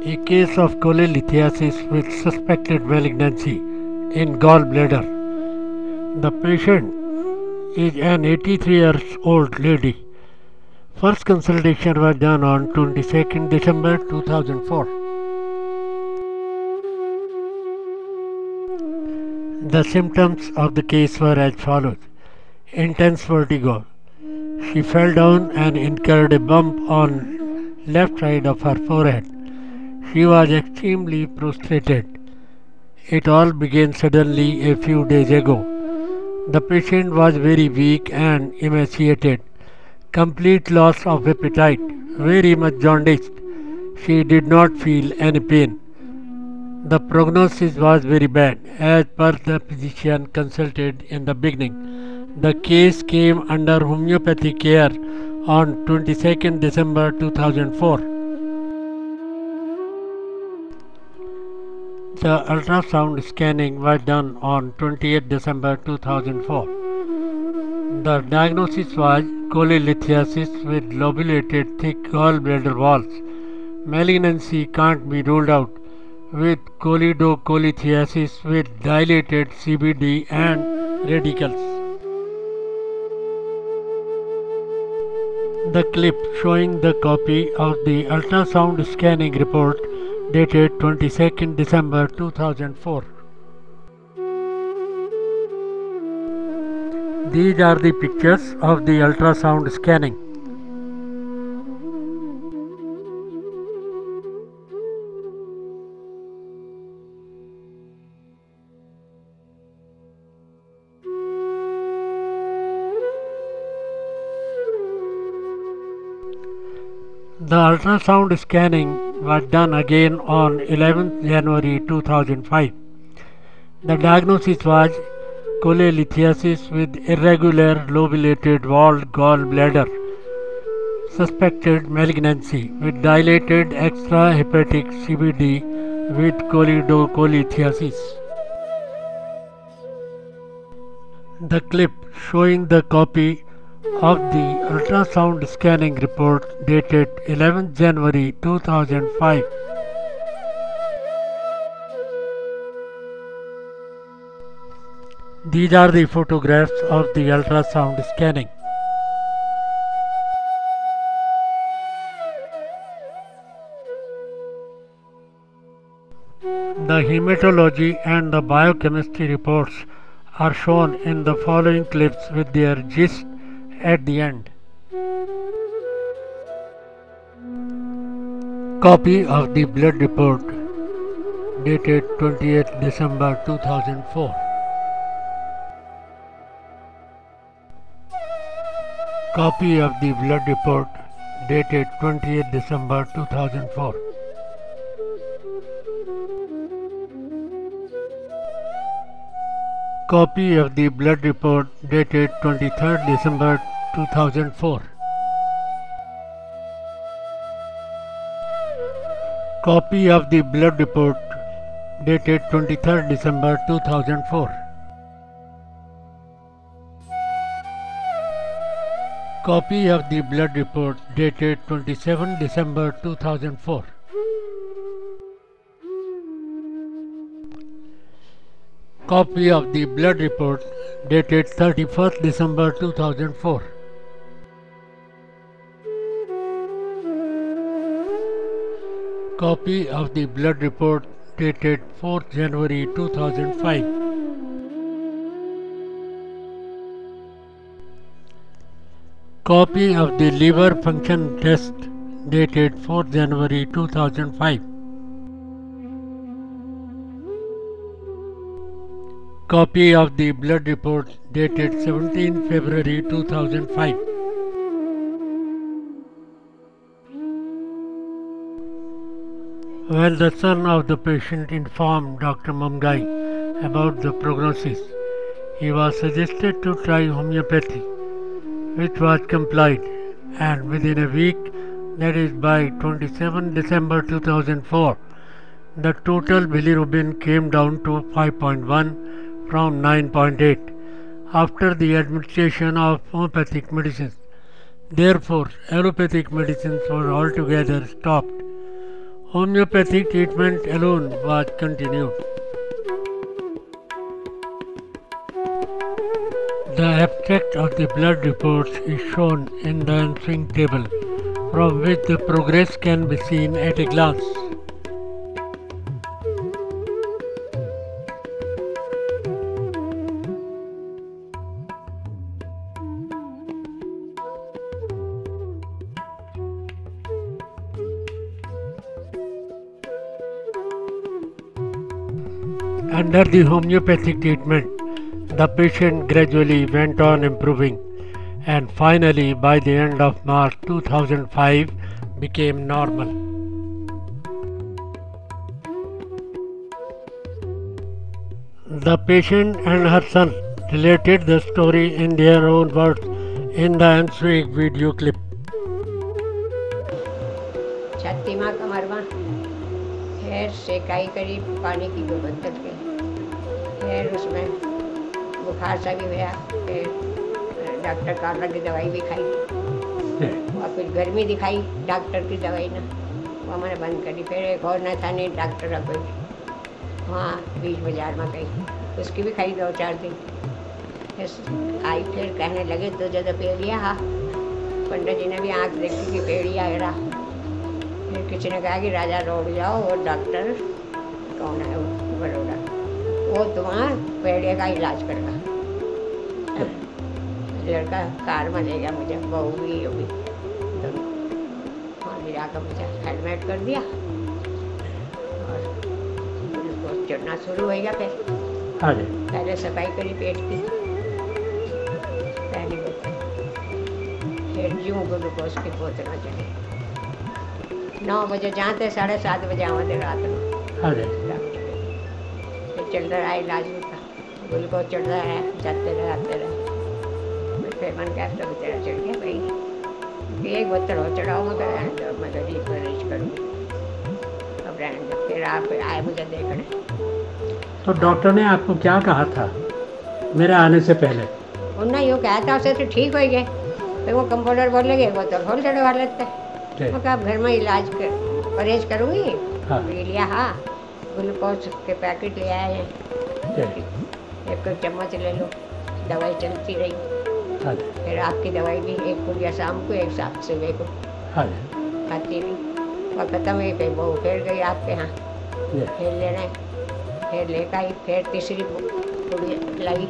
A case of cholelithiasis with suspected malignancy in gallbladder. The patient is an 83-year-old lady. First consultation was done on 22nd December 2004. The symptoms of the case were as follows. Intense vertigo. She fell down and incurred a bump on left side of her forehead. She was extremely prostrated. It all began suddenly a few days ago. The patient was very weak and emaciated. Complete loss of appetite, very much jaundiced. She did not feel any pain. The prognosis was very bad, as per the physician consulted in the beginning. The case came under homeopathic care on 22nd December 2004. The ultrasound scanning was done on 28th December 2004. The diagnosis was cholelithiasis with lobulated thick gallbladder walls. Malignancy can't be ruled out, with choledocholithiasis with dilated CBD and radicals. The clip showing the copy of the ultrasound scanning report dated 22nd December 2004. These are the pictures of the ultrasound scanning. The ultrasound scanning was done again on 11th January 2005. The diagnosis was cholelithiasis with irregular lobulated walled gallbladder, suspected malignancy with dilated extrahepatic CBD with choledocholithiasis. The clip showing the copy of the ultrasound scanning report dated 11th January 2005. These are the photographs of the ultrasound scanning. The hematology and the biochemistry reports are shown in the following clips with their gist at the end. Copy of the blood report dated 28th December 2004. Copy of the blood report dated 20th December 2004. Copy of the blood report dated 23rd December 2004. Copy of the blood report dated 23rd December 2004. Copy of the blood report dated 27 December 2004. Copy of the blood report dated 31st December 2004. Copy of the blood report dated 4th January 2005. Copy of the liver function test dated 4th January 2005. Copy of the blood report dated 17 February 2005. When the son of the patient informed Dr. Mamgai about the prognosis, he was suggested to try homeopathy, which was complied, and within a week, that is by 27 December 2004, the total bilirubin came down to 5.1 from 9.8 after the administration of homeopathic medicines. Therefore, allopathic medicines were altogether stopped. Homeopathic treatment alone was continued. The abstract of the blood reports is shown in the ensuing table, from which the progress can be seen at a glance. Under the homeopathic treatment, the patient gradually went on improving and finally by the end of March 2005 became normal. The patient and her son related the story in their own words in the ensuing video clip. छाती में कमर में फिर सेकाई करी पानी की बोतल के, फिर उसमें बुखार सा भी हुआ, फिर डॉक्टर कार्ला की दवाई भी खाई और फिर गर्मी दिखाई डॉक्टर की दवाई ना, वो मैंने बंद करी। फिर एक और न था नहीं डॉक्टर कोई वहाँ बीच बाजार में गई, उसकी भी खाई 2-4 दिन। फिर आई फिर कहने लगे तो ज़्यादा पेड़िया हाँ, पंडित जी ने भी आँख देखी कि पेड़िया है रहा। फिर किसी ने कहा कि राजा रोड जाओ, वो डॉक्टर कौन है वो बड़ौदा, वो तुम्हारा पेड़िया का इलाज करेगा। लड़का कार में ले गया मुझे, बहू भी होगी दोनों, वहाँ ले जाकर मुझे हेलमेट कर दिया और ग्लूकोज चढ़ना शुरू हो गया। फिर पहले सफाई करी पेट की पहली बोतल, फिर यूँ ग्लूकोज की बोतल चढ़ी। 9 बजे जाते 7:30 बजे आते रात में डॉक्टर फिर चल रहा है इलाज का, ग्लूकोज चढ़ रहा है, जाते रहे आते रहे। फिर मन क्या सब तेरा चढ़ गया भाई, एक बोतल हो चढ़ाओ मैं कर मैं गरीब मैनेज करूँगी। अब रहने दो। फिर आप आए मुझे देखने। तो डॉक्टर ने आपको क्या कहा था मेरे आने से पहले? उन्होंने यूँ कहा था उसे तो ठीक हो गए, फिर वो कंपाउंडर बोले एक बोतल खोल चढ़वा लेते। मैं कहा घर में इलाज कर परहेज करूँगी। ले लिया हाँ, ग्लूकोज के पैकेट ले आए हैं, एक चम्मच ले लो, दवाई चलती रही। फिर आपकी दवाई भी एक पुड़िया शाम को, एक साथ सुबह को खाती रही। वह खत्म हुई, फिर बहू फिर गई आपके यहाँ, फिर लेने फिर लेकर आई, फिर तीसरी पुड़िया लाई,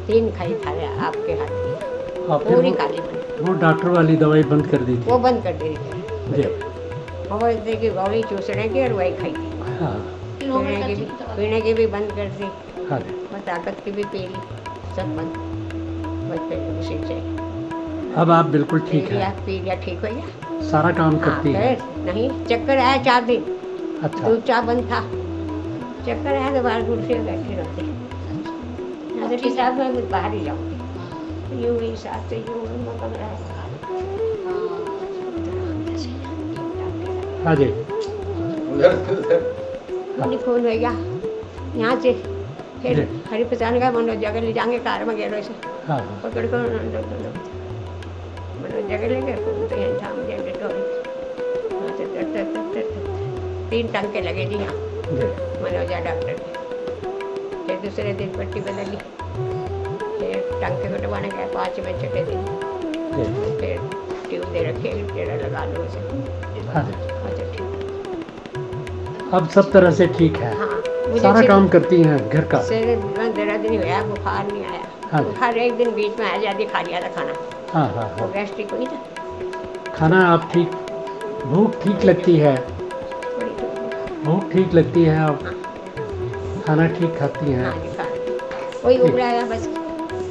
3 खाई थाले आपके हाथ की पूरी काली बनी। वो डॉक्टर वाली दवाई बंद कर दी थी? वो बंद कर दी थी, वो बोलते कि गोली चूसने की और वही खाई थी। पीने की भी बंद कर दी, और ताकत की भी पी ली, सब बंद। उसी से अब आप बिल्कुल ठीक है? पी लिया, ठीक हो गया, सारा काम करती है? नहीं, चक्कर आया 4 दिन। अच्छा। दूध चाह बंद था, चक्कर आया तो बाहर कुर्सी में बैठी रहती, मैं बाहर ही जाऊँगी, यूँ ही साथ से यूँ कमरा है। हाँ जी, खून हो गया यहाँ से। फिर हरी पहचान का मनोज जगह ले जाएंगे कार में गए से पकड़ कर मनोज जगह ले गए, तो यहाँ था मुझे वहाँ से 3 टंके लगे जी यहाँ मनोजा डॉक्टर के। फिर दूसरे दिन पट्टी बदली, फिर टंके कटवाने गए 5 में 6 दिन, फिर ट्यूब दे रखे, टेढ़ा लगा लो उसे। अब सब तरह से ठीक है? हाँ, सारा काम करती हैं घर का? सिर में दर्द नहीं हुआ, बुखार नहीं आया। बुखार एक दिन बीच में आ जाती, खा लिया था खाना। वो गैस्ट्रिक नहीं था। खाना आप ठीक, भूख ठीक लगती है? भूख ठीक लगती है, आप खाना ठीक खाती हैं? वही उबला है बस,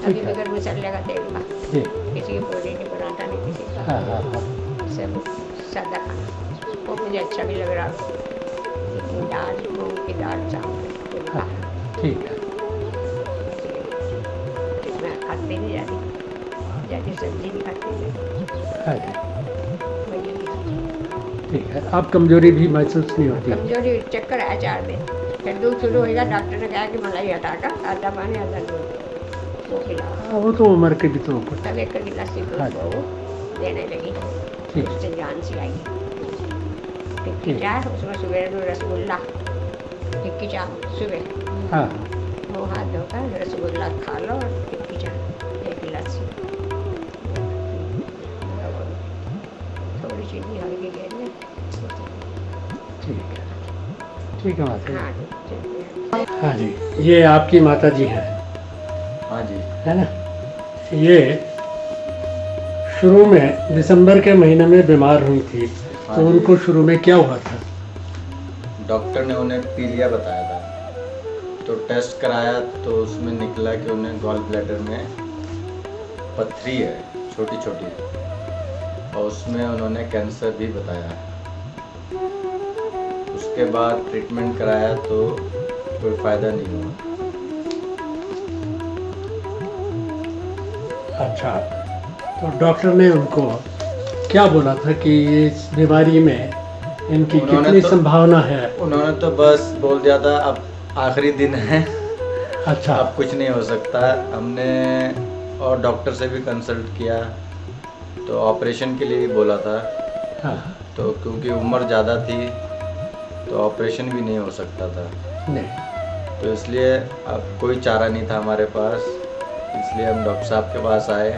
अभी बगैर मसाले का तेल का, किसी की पूरी नहीं बनाता, नहीं किसी का, सब सादा खाना। वो मुझे अच्छा भी लग रहा। दाल, मूंग की दाल, चावल, ठीक है। मैं खाती नहीं ज़्यादा सब्जी नहीं खाती। ठीक है, आप कमजोरी भी महसूस नहीं होती? कमजोरी चक्कर आया 4 दिन, फिर दूध शुरू होगा। डॉक्टर ने कहा कि मलाई हटाकर आधा पानी आधा दूध वो खिलाओ। वो तो उम्र के भी तो तब 1 गिलास दूध को देने लगी, उससे जान सी आई। टिक्की चाय, उसमें सुबह में रसगुल्ला, टिक्की चाय सुबह। हाँ वो हाथ धोकर रसगुल्ला खा लो और टिक्की चाय, एक गिलास थोड़ी चीनी हल्की घेर में। ठीक है, ठीक है माता जी। हाँ जी। हाँ जी, ये आपकी माता जी है। हाँ जी। है ना। ये शुरू में दिसंबर के महीने में बीमार हुई थी, हाँ तो जी। उनको शुरू में क्या हुआ था? डॉक्टर ने उन्हें पीलिया बताया था, तो टेस्ट कराया तो उसमें निकला कि उन्हें गॉल ब्लैडर में पथरी है, छोटी छोटी, और उसमें उन्होंने कैंसर भी बताया। उसके बाद ट्रीटमेंट कराया तो कोई फ़ायदा नहीं हुआ। अच्छा, तो डॉक्टर ने उनको क्या बोला था कि ये इस बीमारी में इनकी उन्होंने कितनी तो- संभावना है? उन्होंने तो बस बोल दिया था अब आखिरी दिन है, अच्छा, अब कुछ नहीं हो सकता। हमने और डॉक्टर से भी कंसल्ट किया, तो ऑपरेशन के लिए ही बोला था, हाँ, तो क्योंकि उम्र ज़्यादा थी तो ऑपरेशन भी नहीं हो सकता था, नहीं, तो इसलिए अब कोई चारा नहीं था हमारे पास। इसलिए हम डॉक्टर साहब के पास आए,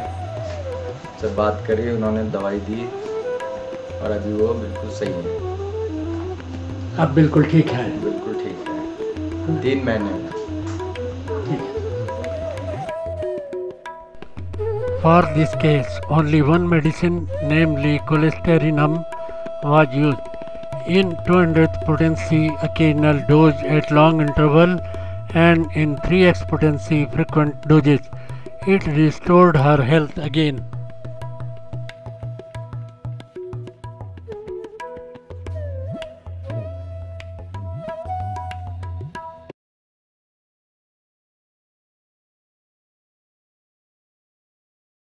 से बात करी, उन्होंने दवाई दी और अभी वो बिल्कुल सही है, अब बिल्कुल ठीक है। बिल्कुल ठीक है। 3 महीने में। ठीक है। For this case, only one medicine, namely cholestyrinum, was used. In 200th potency occasional dose at long interval and in 3x potency frequent doses. It restored her health again.